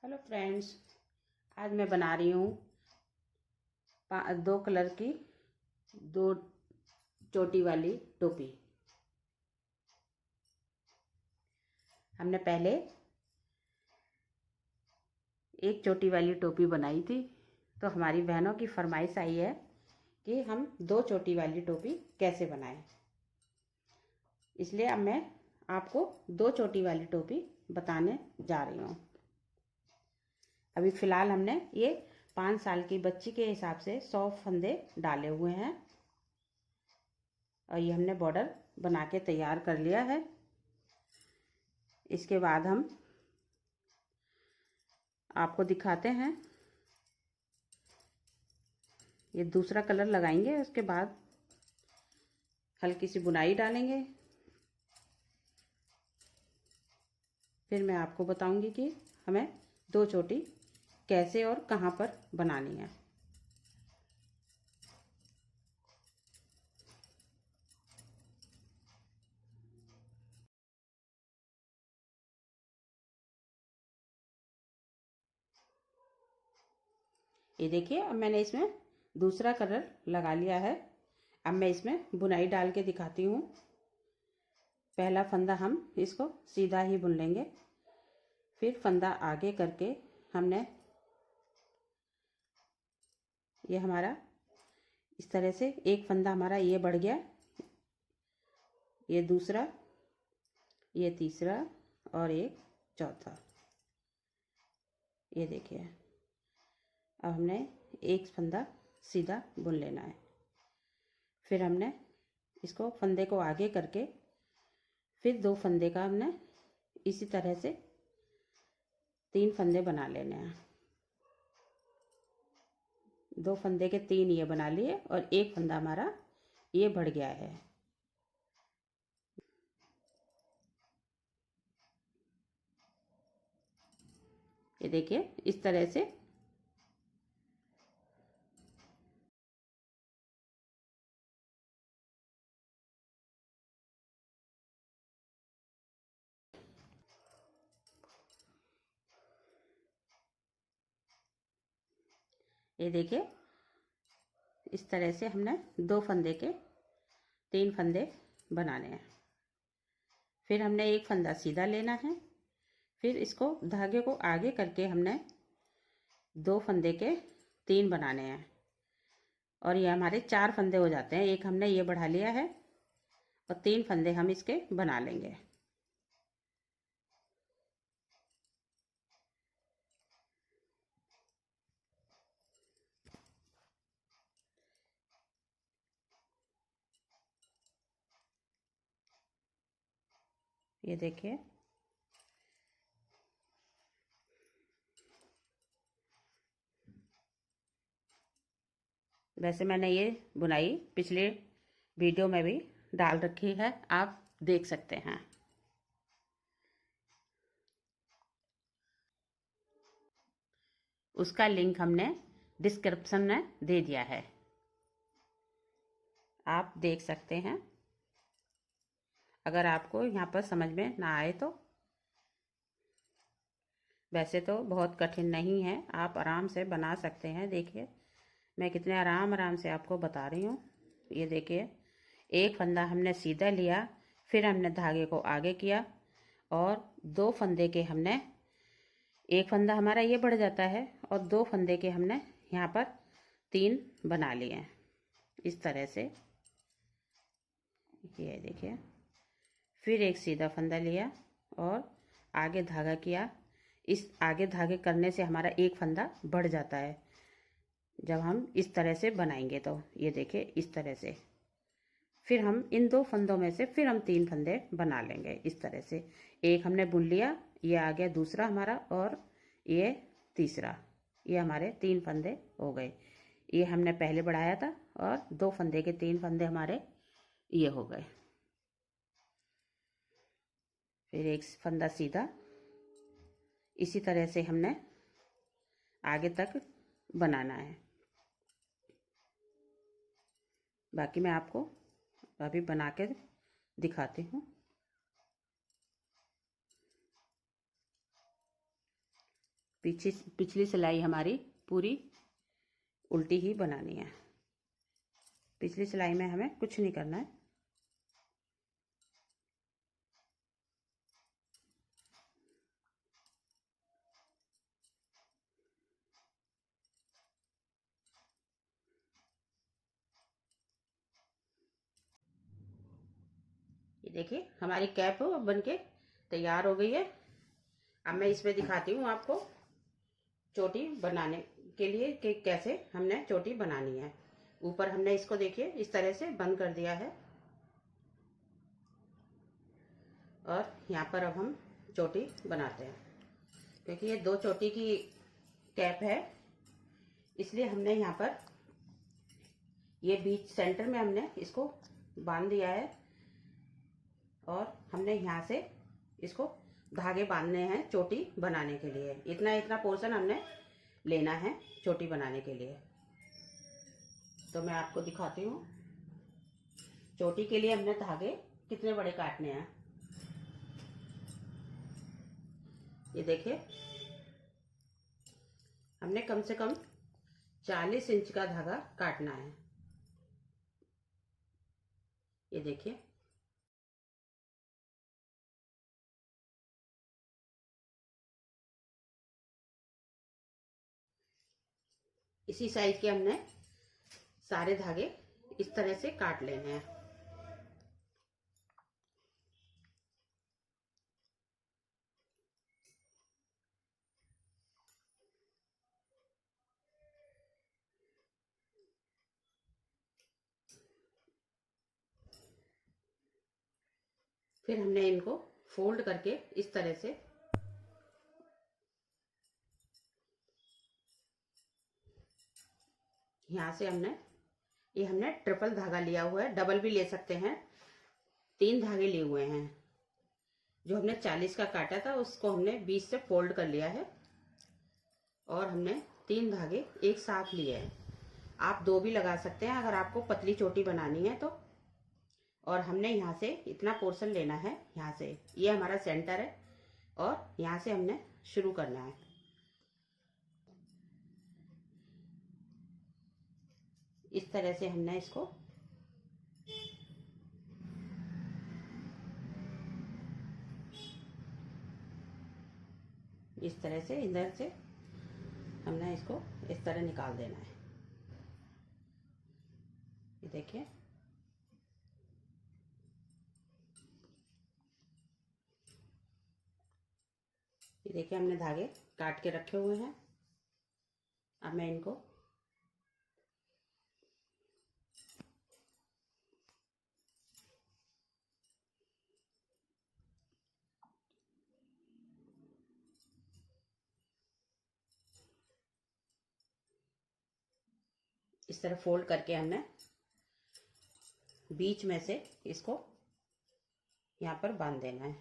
Hello friends, आज मैं बना रही हूँ दो कलर की दो चोटी वाली टोपी। हमने पहले एक चोटी वाली टोपी बनाई थी, तो हमारी बहनों की फरमाइश आई है कि हम दो चोटी वाली टोपी कैसे बनाएं। इसलिए अब मैं आपको दो चोटी वाली टोपी बताने जा रही हूँ। अभी फ़िलहाल हमने ये 5 साल की बच्ची के हिसाब से 100 फंदे डाले हुए हैं और ये हमने बॉर्डर बना के तैयार कर लिया है। इसके बाद हम आपको दिखाते हैं, ये दूसरा कलर लगाएंगे, उसके बाद हल्की सी बुनाई डालेंगे। फिर मैं आपको बताऊंगी कि हमें दो चोटी कैसे और कहाँ पर बनानी है। ये देखिए, अब मैंने इसमें दूसरा कलर लगा लिया है। अब मैं इसमें बुनाई डाल के दिखाती हूँ। पहला फंदा हम इसको सीधा ही बुन लेंगे, फिर फंदा आगे करके हमने ये हमारा इस तरह से एक फंदा हमारा ये बढ़ गया, ये दूसरा, ये तीसरा और एक चौथा। ये देखिए, अब हमने एक फंदा सीधा बुन लेना है। फिर हमने इसको फंदे को आगे करके फिर दो फंदे का हमने इसी तरह से 3 फंदे बना लेने हैं। 2 फंदे के 3 ये बना लिए और एक फंदा हमारा ये बढ़ गया है। ये देखिए, इस तरह से ये देखिए, इस तरह से हमने 2 फंदे के 3 फंदे बनाने हैं। फिर हमने एक फंदा सीधा लेना है, फिर इसको धागे को आगे करके हमने 2 फंदे के 3 बनाने हैं और ये हमारे 4 फंदे हो जाते हैं। एक हमने ये बढ़ा लिया है और 3 फंदे हम इसके बना लेंगे। ये देखिए, वैसे मैंने ये बुनाई पिछले वीडियो में भी डाल रखी है, आप देख सकते हैं। उसका लिंक हमने डिस्क्रिप्शन में दे दिया है, आप देख सकते हैं। अगर आपको यहाँ पर समझ में ना आए तो, वैसे तो बहुत कठिन नहीं है, आप आराम से बना सकते हैं। देखिए, मैं कितने आराम से आपको बता रही हूँ। ये देखिए, एक फंदा हमने सीधा लिया, फिर हमने धागे को आगे किया और 2 फंदे के हमने, एक फंदा हमारा ये बढ़ जाता है और 2 फंदे के हमने यहाँ पर 3 बना लिए इस तरह से। ये देखिए, फिर एक सीधा फंदा लिया और आगे धागा किया। इस आगे धागे करने से हमारा एक फंदा बढ़ जाता है जब हम इस तरह से बनाएंगे। तो ये देखिए, इस तरह से फिर हम इन 2 फंदों में से फिर हम 3 फंदे बना लेंगे इस तरह से। एक हमने बुन लिया, ये आ गया दूसरा हमारा और ये तीसरा, ये हमारे 3 फंदे हो गए। ये हमने पहले बढ़ाया था और 2 फंदे के 3 फंदे हमारे ये हो गए। फिर एक फंदा सीधा, इसी तरह से हमने आगे तक बनाना है। बाकी मैं आपको अभी बना के दिखाती हूँ। पिछली सिलाई हमारी पूरी उल्टी ही बनानी है। पिछली सिलाई में हमें कुछ नहीं करना है। ये देखिए हमारी कैप बनके तैयार हो गई है। अब मैं इसमें दिखाती हूँ आपको चोटी बनाने के लिए कि कैसे हमने चोटी बनानी है। ऊपर हमने इसको देखिए इस तरह से बंद कर दिया है और यहाँ पर अब हम चोटी बनाते हैं। क्योंकि ये 2 चोटी की कैप है, इसलिए हमने यहाँ पर ये बीच सेंटर में हमने इसको बांध दिया है और हमने यहाँ से इसको धागे बांधने हैं चोटी बनाने के लिए। इतना इतना पोर्शन हमने लेना है चोटी बनाने के लिए। तो मैं आपको दिखाती हूँ चोटी के लिए हमने धागे कितने बड़े काटने हैं। ये देखिए हमने कम से कम 40 इंच का धागा काटना है। ये देखिए इसी साइज के हमने सारे धागे इस तरह से काट लेने हैं। फिर हमने इनको फोल्ड करके इस तरह से यहाँ से हमने ट्रिपल धागा लिया हुआ है, डबल भी ले सकते हैं। 3 धागे लिए हुए हैं। जो हमने 40 का काटा था उसको हमने 20 से फोल्ड कर लिया है और हमने 3 धागे एक साथ लिए हैं। आप 2 भी लगा सकते हैं अगर आपको पतली चोटी बनानी है तो। और हमने यहाँ से इतना पोर्शन लेना है, यहाँ से ये हमारा सेंटर है और यहाँ से हमने शुरू करना है। इस तरह से हमने इसको इस तरह से इधर से हमने इसको इस तरह निकाल देना है। ये देखिए हमने धागे काट के रखे हुए हैं। अब मैं इनको इस तरह फोल्ड करके हमने बीच में से इसको यहाँ पर बांध देना है।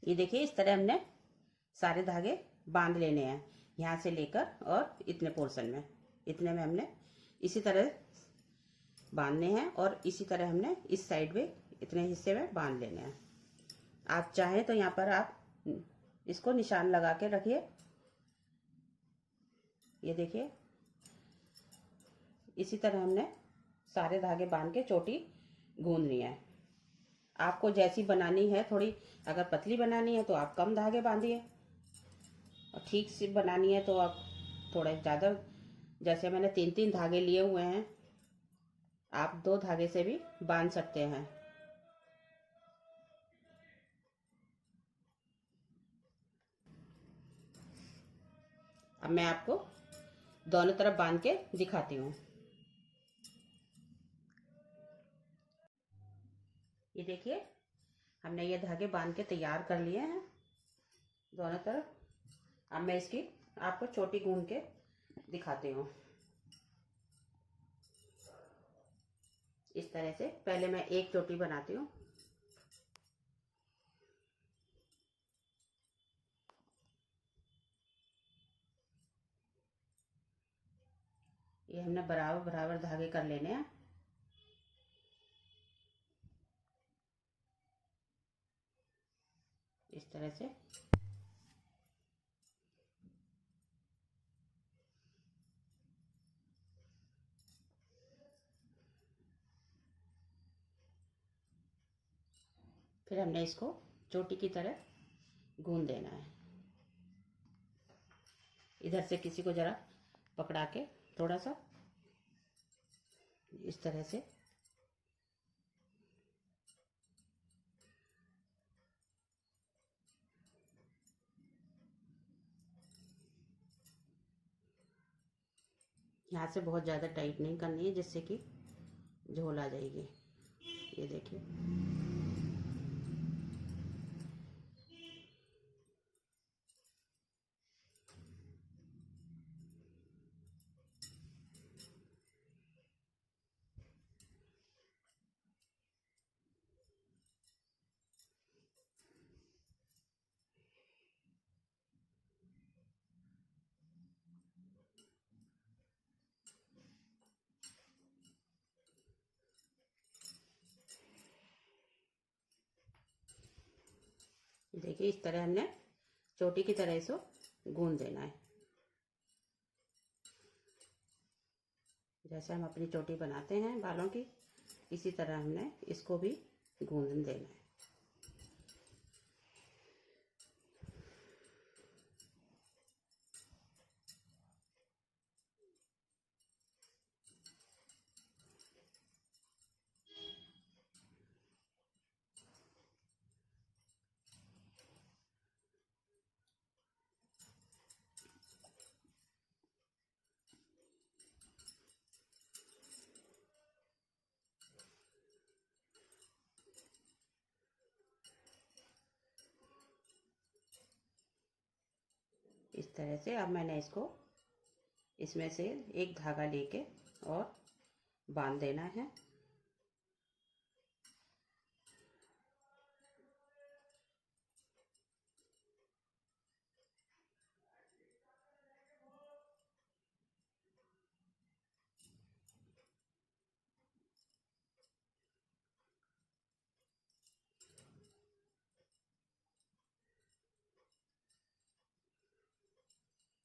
ये देखिए इस तरह हमने सारे धागे बांध लेने हैं, यहाँ से लेकर और इतने पोर्शन में, इतने में हमने इसी तरह बांधने हैं और इसी तरह हमने इस साइड में इतने हिस्से में बांध लेने हैं। आप चाहें तो यहाँ पर आप इसको निशान लगा के रखिए। ये देखिए इसी तरह हमने सारे धागे बांध के चोटी गूंदनी है। आपको जैसी बनानी है, थोड़ी अगर पतली बनानी है तो आप कम धागे बांधिए, और ठीक से बनानी है तो आप थोड़ा ज़्यादा, जैसे मैंने 3-3 धागे लिए हुए हैं, आप 2 धागे से भी बांध सकते हैं। अब मैं आपको दोनों तरफ बांध के दिखाती हूँ। ये देखिए हमने ये धागे बांध के तैयार कर लिए हैं दोनों तरफ। अब मैं इसकी आपको चोटी गूंद के दिखाती हूँ। इस तरह से पहले मैं एक चोटी बनाती हूँ। ये हमने बराबर बराबर धागे कर लेने हैं। इस तरह से फिर हमने इसको चोटी की तरह गूंद देना है। इधर से किसी को जरा पकड़ा के थोड़ा सा इस तरह से यहाँ से बहुत ज़्यादा टाइट नहीं करनी है, जिससे कि झोल आ जाएगी। ये देखिए देखिए इस तरह हमने चोटी की तरह इसको गूंद देना है। जैसे हम अपनी चोटी बनाते हैं बालों की, इसी तरह हमने इसको भी गूंद देना है। इस तरह से अब मैंने इसको इसमें से एक धागा लेके और बांध देना है।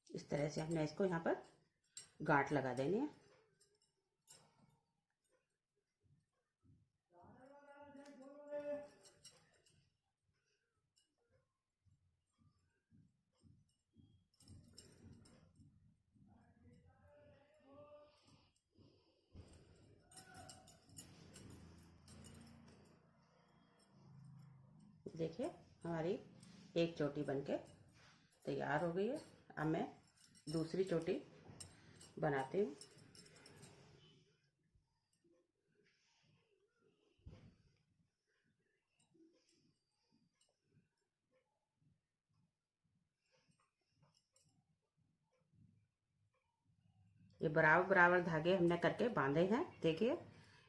इस तरह से हमने इसको यहाँ पर गांठ लगा देनी है। देखिए हमारी एक चोटी बनके तैयार हो गई है। अब मैं दूसरी चोटी बनाती हूँ। ये बराबर बराबर धागे हमने करके बांधे हैं। देखिए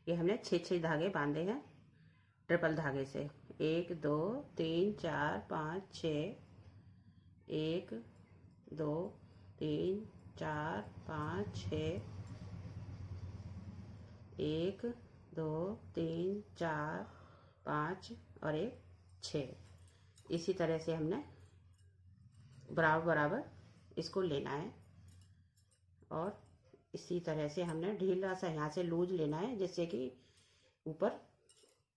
ये हमने 6-6 धागे बांधे हैं ट्रिपल धागे से। 1 2 3 4 5 6, 1 2 3 4 5 6, 1 2 3 4 5 और 1 6। इसी तरह से हमने बराबर बराबर इसको लेना है और इसी तरह से हमने ढीला सा यहाँ से लूज लेना है, जिससे कि ऊपर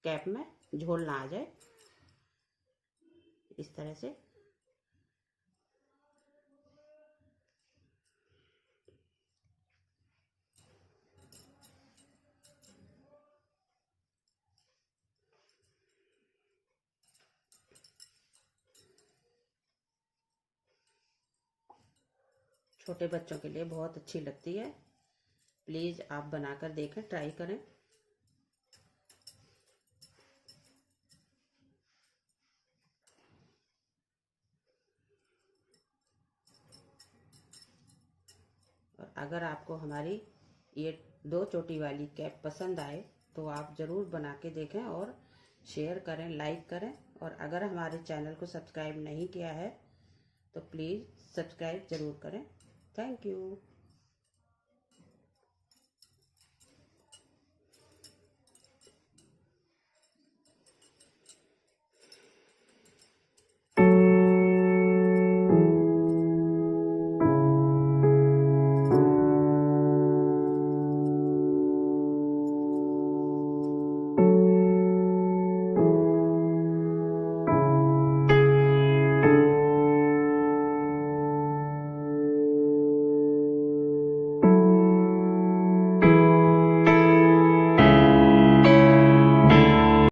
कैप में झोल ना आ जाए। इस तरह से छोटे बच्चों के लिए बहुत अच्छी लगती है। प्लीज़ आप बनाकर देखें, ट्राई करें। और अगर आपको हमारी ये 2 चोटी वाली कैप पसंद आए तो आप ज़रूर बना के देखें और शेयर करें, लाइक करें। और अगर हमारे चैनल को सब्सक्राइब नहीं किया है तो प्लीज़ सब्सक्राइब ज़रूर करें। Thank you.